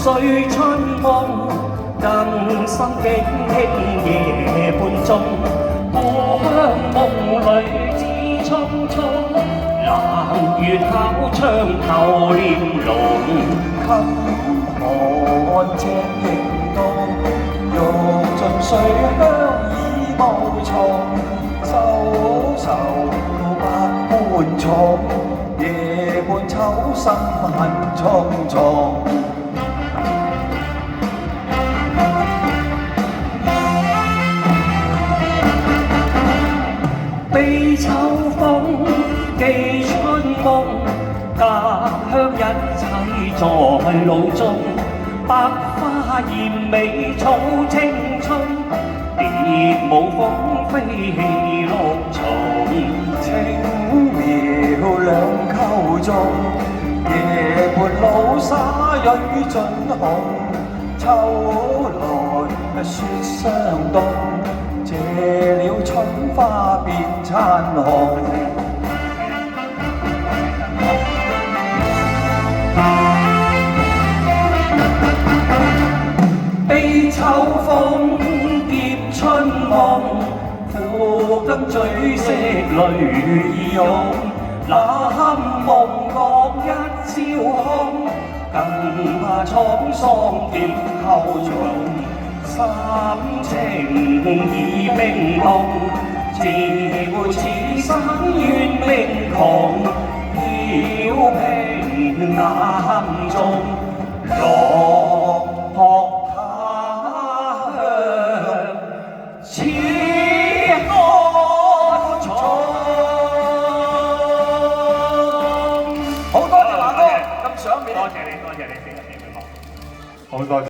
歲春夢，更深景輕夜半鐘，故鄉夢裏只匆匆，冷月考窗透簾籠，襟寒赤凝凍，欲盡水鄉已無從，愁愁百般重，夜半秋心恨重重。悲秋風，寄春夢，家鄉一切在路中，百花艷美草青春，蝶舞風飛戲綠松，青苗兩溝中，夜半老沙蕊盡紅，秋來雪霜凍，謝了春花變殘紅。悲秋風，劫春夢，苦今醉色淚已湧，那夢覺一朝空，更怕滄桑劫後重，心情已冰凍，自會此生願命窮，飄萍眼中落魄。似安重。好多謝華哥咁賞面。多謝你，多謝你，非常之好。好多謝。